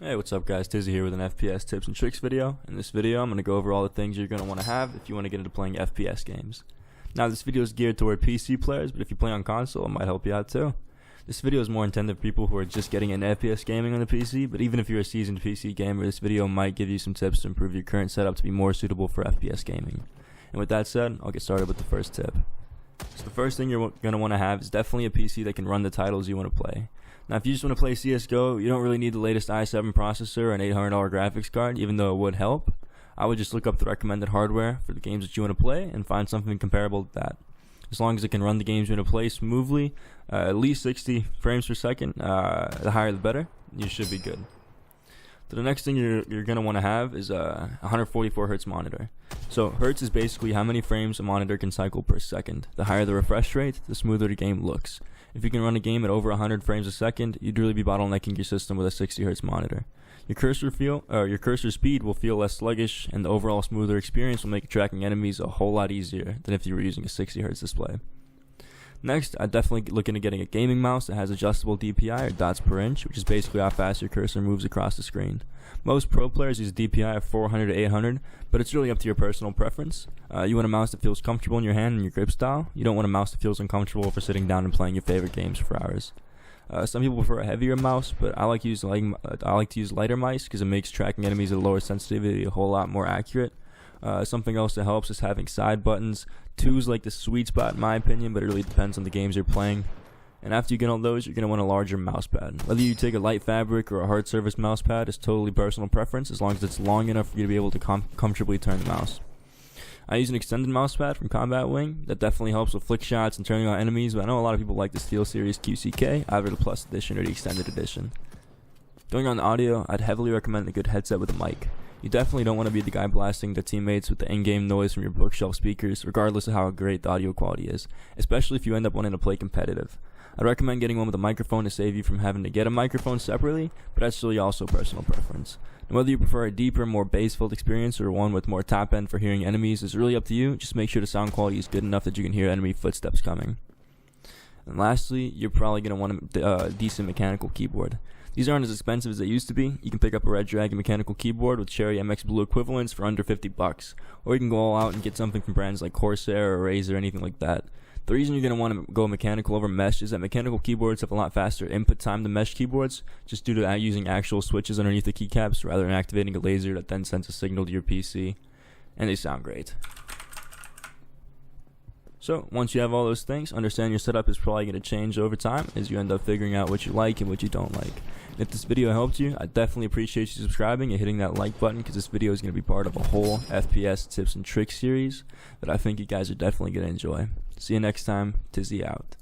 Hey, what's up guys, Tizzy here with an FPS tips and tricks video. In this video, I'm going to go over all the things you're going to want to have if you want to get into playing FPS games. Now this video is geared toward PC players, but if you play on console, it might help you out too. This video is more intended for people who are just getting into FPS gaming on the PC, but even if you're a seasoned PC gamer, this video might give you some tips to improve your current setup to be more suitable for FPS gaming. And with that said, I'll get started with the first tip. So the first thing you're going to want to have is definitely a PC that can run the titles you want to play. Now if you just want to play CSGO, you don't really need the latest i7 processor or an $800 graphics card, even though it would help. I would just look up the recommended hardware for the games that you want to play and find something comparable to that. As long as it can run the games you want to play smoothly, at least 60 frames per second, the higher the better, you should be good. So the next thing you're going to want to have is a 144 Hz monitor. So Hertz is basically how many frames a monitor can cycle per second. The higher the refresh rate, the smoother the game looks. If you can run a game at over 100 frames a second, you'd really be bottlenecking your system with a 60 Hz monitor. Your cursor speed will feel less sluggish, and the overall smoother experience will make tracking enemies a whole lot easier than if you were using a 60 Hz display. Next, I'd definitely look into getting a gaming mouse that has adjustable DPI or dots per inch, which is basically how fast your cursor moves across the screen. Most pro players use DPI of 400 to 800, but it's really up to your personal preference. You want a mouse that feels comfortable in your hand and your grip style. You don't want a mouse that feels uncomfortable for sitting down and playing your favorite games for hours. Some people prefer a heavier mouse, but I like to use lighter mice because it makes tracking enemies at a lower sensitivity a whole lot more accurate. Something else that helps is having side buttons. 2 is like the sweet spot in my opinion, but it really depends on the games you're playing. And after you get all those, you're going to want a larger mouse pad. Whether you take a light fabric or a hard surface mouse pad is totally personal preference, as long as it's long enough for you to be able to comfortably turn the mouse. I use an extended mouse pad from Combat Wing that definitely helps with flick shots and turning on enemies, but I know a lot of people like the SteelSeries QCK, either the Plus Edition or the Extended Edition. Going on the audio, I'd heavily recommend a good headset with a mic. You definitely don't want to be the guy blasting the teammates with the in-game noise from your bookshelf speakers, regardless of how great the audio quality is, especially if you end up wanting to play competitive. I'd recommend getting one with a microphone to save you from having to get a microphone separately, but that's really also personal preference. And whether you prefer a deeper, more bass-filled experience or one with more top end for hearing enemies is really up to you. Just make sure the sound quality is good enough that you can hear enemy footsteps coming. And lastly, you're probably going to want a decent mechanical keyboard. These aren't as expensive as they used to be. You can pick up a Red Dragon mechanical keyboard with Cherry MX Blue equivalents for under $50, or you can go all out and get something from brands like Corsair or Razer or anything like that. The reason you're going to want to go mechanical over mesh is that mechanical keyboards have a lot faster input time than mesh keyboards, just due to using actual switches underneath the keycaps rather than activating a laser that then sends a signal to your PC, and they sound great. So once you have all those things, understand your setup is probably going to change over time as you end up figuring out what you like and what you don't like. And if this video helped you, I definitely appreciate you subscribing and hitting that like button, because this video is going to be part of a whole FPS tips and tricks series that I think you guys are definitely going to enjoy. See you next time. Tizzy out.